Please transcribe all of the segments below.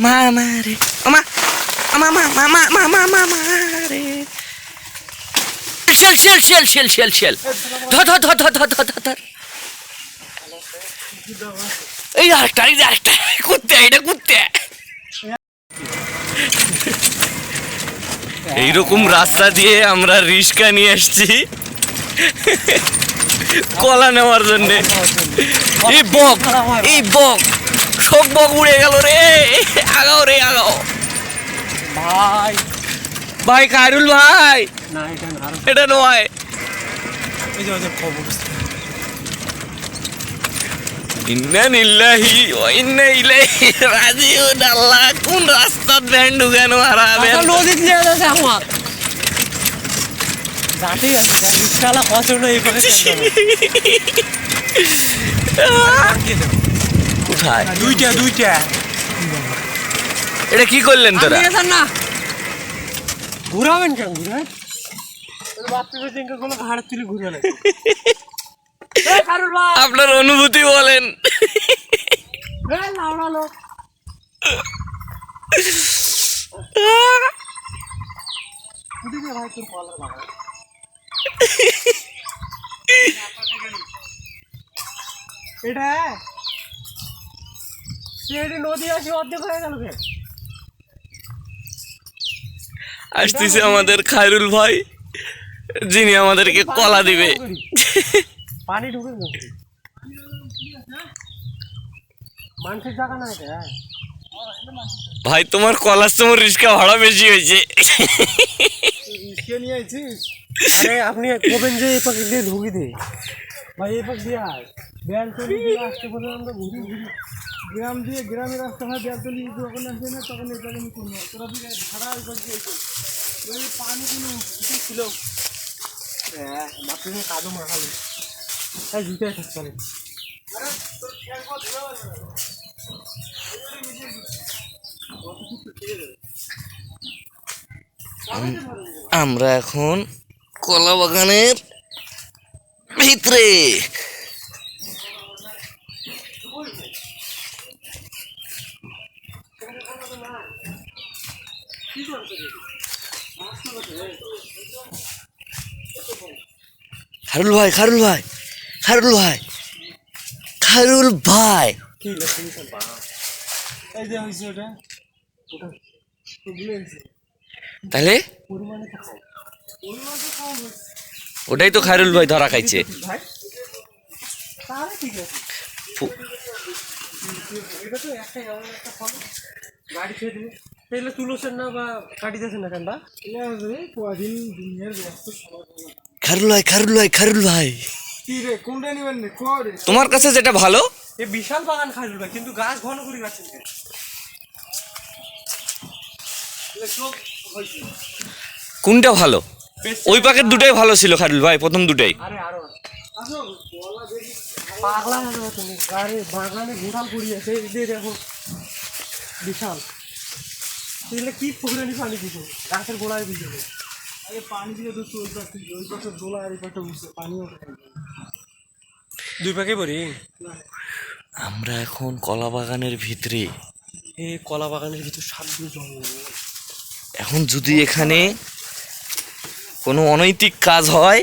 মা রে আমা আমা মা মা মা মা মা মা মা রে শেল ধর এই আরেকটা কুত্তে এটা কুত্তে এইরকম রাস্তা দিয়ে আমরা রিস্কা নিয়ে আসছি কলা নেওয়ার জন্যে। এই বক সব বক উড়ে গেল রে। আগাও ভাই খায়রুল ভাই, এটা নয়। ইন্না লিল্লাহি ওয়া ইন্না ইলাইহি রাজিউন। আল্লাহ কোন রাস্তাত ভ্যান ঢুকানো হারাবে। নদী দিয়ে যাচ্ছে আমার গাড়ি আছে রিকশালা কষ্ট এই করে কোথায়? দুইটা এটা কি করলেন তোরা? না ঘুরাবেন কেন? ঘুরায় বাচ্চাদের দিনকে কোনো ঘাড় তুলে ঘুরালে আপনার অনুভূতি বলেন। এটা নদী আসি অর্ধেক হয়ে গেল। আসতেছে আমাদের খায়রুল ভাই, যিনি আমাদেরকে কলা দিবে। পানি ঢুকে মানুষের জায়গা না এটা। ভাই তোমার কলার সময় রিস্কা ভাড়া বেশি হয়েছে। নিয়ে আইছিস? আরে আপনি কবেন যে এই পাখি দিয়ে ঢুকি দে ভাই, এই পাখি দিয়ে আয় বেলতলি দিয়ে আসতে পরে আমরা ঘুরি গ্রাম দিয়ে গ্রামের রাস্তা হয় বেলতলি যখন আসবে না তখন এই জায়গায় নিতে নেই তোরা ভাড়া ওই পাখি দিয়েছে ওই পানি কোনো ছিল মাত্র কাদো মাখালো তাই জুতায় থাকতে পারে। আমরা এখন কলা বাগানের ভিতরে। খায়রুল ভাই কি এই যে হয়েছে ওটা তাহলে ওটাই তো খায়রুল ভাই ধরা খাইছে। গাড়ি ছেড়ে দিলে তাহলে তুলোছেন না বা কাটি দিয়েছেন না কেনটা কদিন দিনের ব্যস্ত। খায়রুল ভাই কি রে কোনটা নিবেন রে? তোমার কাছে যেটা ভালো। এ বিশাল বাগান খায়রুল ভাই, কিন্তু গাছ ঘন করে গাছেন কেন? কোনটা ভালো? ওই প্যাকেট দুটাই ভালো ছিল খায়রুল ভাই, প্রথম দুটাই। পাগলা হয়ে যাবে তুমি। আরে বাগানে গোড়াল পড়িয়েছে এই যে দেখো বিশাল। তাহলে কি পুকুরানি পানি দিছো গাছের গোড়ায় দিছো? আরে পানি দিয়ে তো ওই পাশে দোলা আর এই পাশে উঠছে পানিও দুই পাকে পড়ি। আমরা এখন কলা বাগানের ভিতরে। এই কলা বাগানের ভিতর সামনে জঙ্গল। এখন যদি এখানে কোনো অনৈতিক কাজ হয়,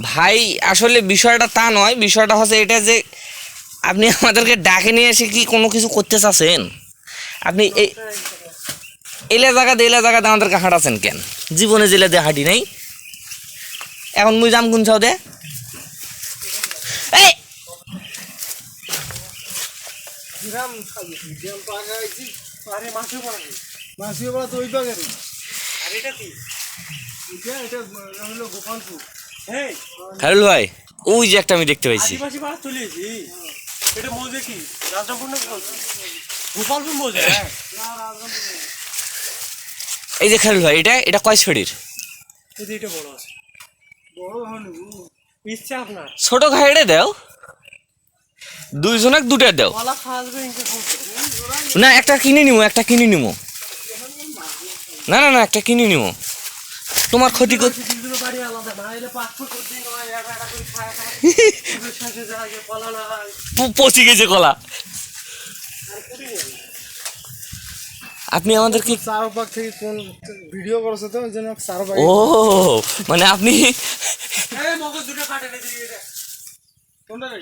ভাই আসলে বিষয়টা তা নয়। বিষয়টা হচ্ছে এটা যে আপনি আমাদেরকে ডাকে নিয়ে এসে কি কোনো কিছু করতে চাচ্ছেন? আপনি এলা জায়গাতে আমাদেরকে হাঁটাচ্ছেন কেন? জীবনে জেলে দিয়ে হাঁটি নাই। এখন মুই যাম কোন দে এই খায়রুল ভাই, ওই যে একটা আমি দেখতে পাইছি। এই যে খায়রুল ভাই, এটা কয় ছড়ির? ছোট খাইড়ে দাও, দুইজনক দুটা দাও। না একটা কিনে নিবো না না না একটা কিনে নিবো তোমার ক্ষতি কর দুটো বাড়ি আলাদা না এলে 5 ফুট করতে হয় একটা করে খায় শেষে যায় কলা না পচে গেছে কলা আপনি আমাদেরকে চারপাক থেকে কোন ভিডিও করছো তো ওই জন্য চারপাক ও মানে আপনি এই মগজ দুটো কাটে নে দিয়ে এটা কোনটা রে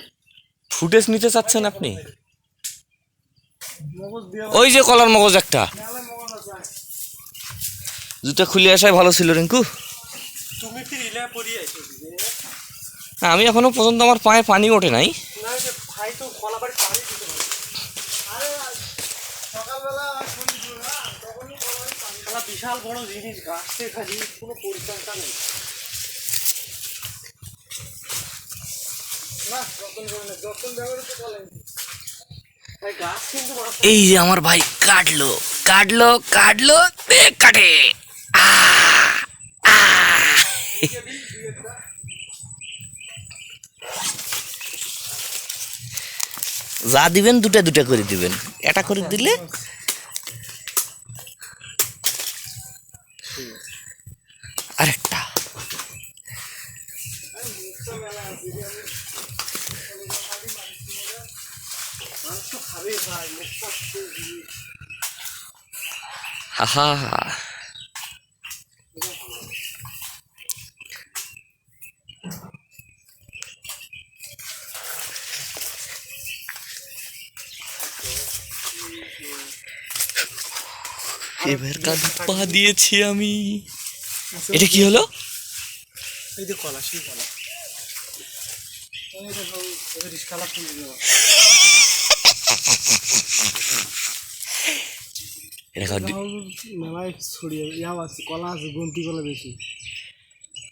ফুটেজ নিতে চাচ্ছেন আপনি মগজ দিয়ে ওই যে কলার মগজ একটা মেলা মগজ আছে জুতা খুলে আসাই ভালো ছিল রিঙ্কু তুমি কি রিলে পড়ি আইছো আমি এখনো পর্যন্ত আমার পায়ে পানি ওঠে নাই না যে ভাই তো কলা বাড়ি পানি দিতে পারে আরে সকালবেলা শুনি না তখনই কলা বাড়ি পানি শালা বিশাল বড় জিনিস গাছতে খালি কোনো পরিচর্যা নেই না যতন ব্যবহার তো বলেন ভাই গাছ কিন্তু বড় এই যে আমার ভাই কাটলো কাটে যা দিবেন দুটা করে দিবেন এটা করে দিলে আরেকটা খাবে ভাই হাহা এবার কাঁধে পা দিয়েছি আমি এটা কি হলো এই যে কলা সেই কলা এই দেখো রিস্কালা ফুল দেওয়া এটা খাওয়া মেলায় ছড়িয়ে ইয়াও আছে কলা আছে গন্তি কলা বেশি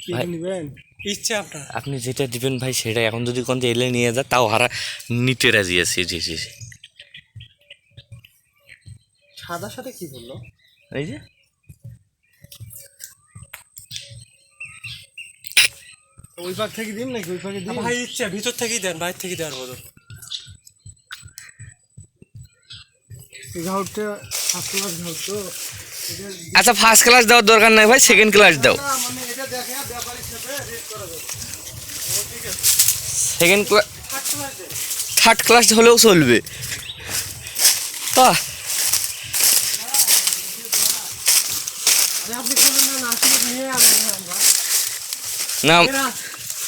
কি ভাই, নেবেন ইচ্ছে আপনার আপনি যেটা দিবেন ভাই সেটা এখন যদি কোন এলে নিয়ে যা তাও হারা নিতে রাজি আছি জি জি জি। সাদার সাথে কি বললো এই যে ওই পাক থেকে দিন নাকি ওই পাকে দিন ভাই ইচ্ছে ভিতর থেকেই দেন বাইরে থেকে দেওয়ার বলো ঘাউটটা ফার্স্ট ক্লাস ঘাউট তো আচ্ছা ফার্স্ট ক্লাস দেওয়ার দরকার নাই ভাই সেকেন্ড ক্লাস দাও না মানে এটা দেখে ব্যাপারী হিসেবে রেট করা যাবে ঠিক আছে সেকেন্ড ক্লাস ফার্স্ট ক্লাস দেন থার্ড ক্লাস হলেও চলবে বাহ আরে আপনি বলেন না নাসিক নিয়ে আসবেন আমরা না এরা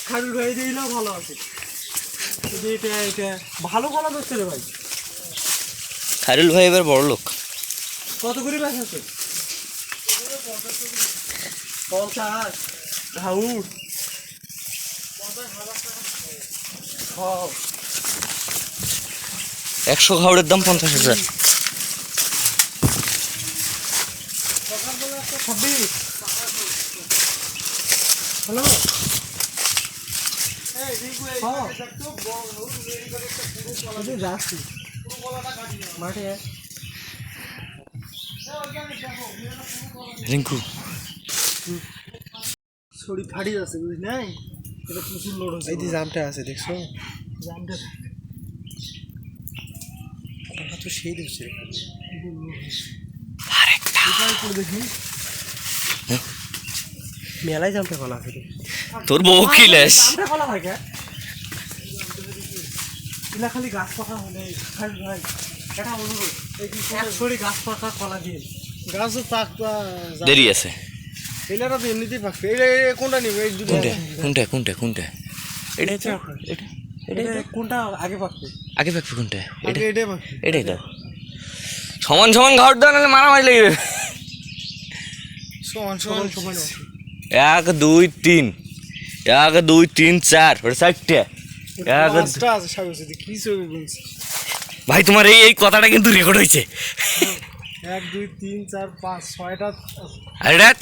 খারুল ভাই দিলেও ভালো আছে এটা ভালো ভালো দিচ্ছে রে ভাই খায়রুল ভাই এবার বড় লোক কত করে ব্যাস আছে 50 ঘাউট 100 ঘাউড়ের দাম 50,000 হ্যালো যাচ্ছি মাঠে রিঙ্কু ছড়ি ফাড়ি আছে বুঝলি নাই এটা প্রচুর লোড হচ্ছে এই যে জামটা আছে দেখছো জামটা কথা তো সেই দিচ্ছে আরেকটা দেখি মেলায় জামটা কলা আছে রে তোর বউ কি লেস জামটা কলা হয় কে ইলা খালি গাছ পাকা হলে খালি ভাই এটা অনুরোধ এই কি ছড়ি গাছ পাকা কলা দিয়ে গাছ তো পাকবা দেরি আছে এলারা তো এমনিতেই পাকবে এই কোনটা নিবে এই দুটো কোনটা এটা তো এটা কোনটা আগে পাকবে আগে পাকবে কোনটা এটা আগে এটাই পাকবে এটাই তো সমান সমান ঘাউট দাও নাহলে মারামারি লেগে যাবে সমান সমান সমান 1 2 3 1 2 3 4 ওটা 4টে পাঁচটা আছে সাগর সাথে কি ছবি বলছিস ভাই তোমার এই কথাটা কিন্তু রেকর্ড হয়েছে 1 2 3 4 5 6টা আরে রাত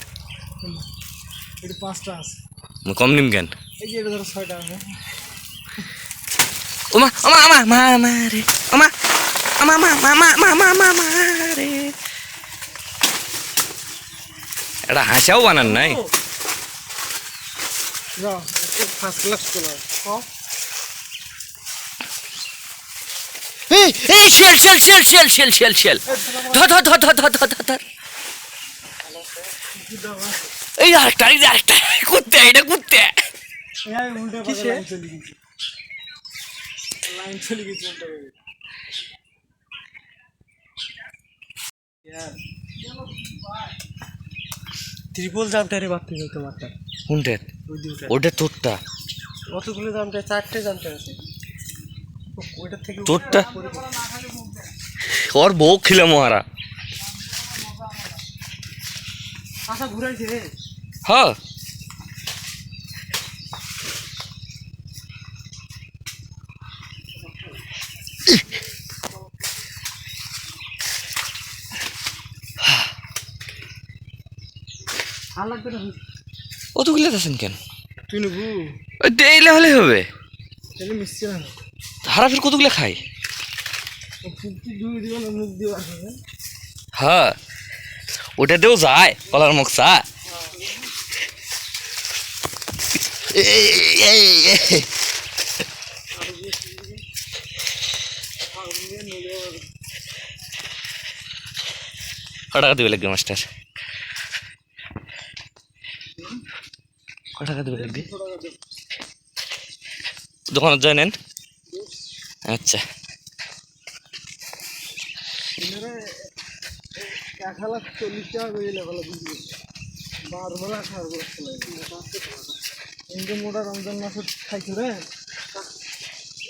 এটা 5টা আছে কম নিম কেন এই যে এটা ধরো 6টা আছে ওমা মা রে ওমা মা রে এটা হাসাও বানান নাই যাও ফার্স্ট ক্লাস চলো এই শেল শেল শেল শেল শেল শেল শেল ধর ধর ধর ধর ধর ধর ধর এই আরেকটা আরেকটা কুত্তে এটা কুত্তে উল্টে পাশে লাইন চলে গেছে উল্টা করে। ত্রিপল জামটারে বাড়তে যাই তোমারটা কোনটা ওই দুটা ওটা তোরটা কতগুলো জামটা 4টে জামটা আছে ওইটার থেকে তোরটা ওর বউ খিলে মহারা আশা ঘুরাইছে হ্যাঁ আর লাগবে না অতগুলো আছেন কেন তুই নেবু ওই ডেইলে হলে হবে তাহলে মিশছে না হারা ফির কতগুলো খাই ফুটকি দুই দিও না মুখ দিও আসবে হ্যাঁ ওটা দিয়েও যায় কলার মুখ চা টাকা দিবে লাগবে মাস্টার টাকা দিবে লাগবে দোকানত যায় নেন আচ্ছা 1,40,000 টাকা করে লেভেল বুঝলি 12 বেলা খাওয়ার করতে লাগে মোটা রমজান মাসে খাইছো রে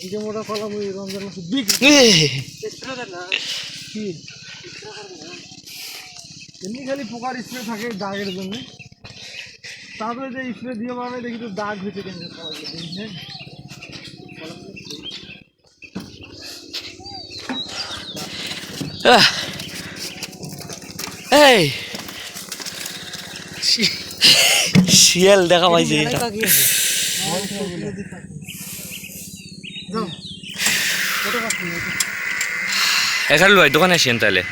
ইনকে মোটা কলাম ওই রমজান মাসে বিক্রি না কি এমনি খালি পোকার স্প্রে থাকে দাগের জন্য তারপরে যে স্প্রে দিয়ে পাবে দেখি তো দাগ হয়েছে কেন বুঝলেন এই শিয়াল দেখা পাইছে এটা এখানে ভাই দোকানে আসেন তাহলে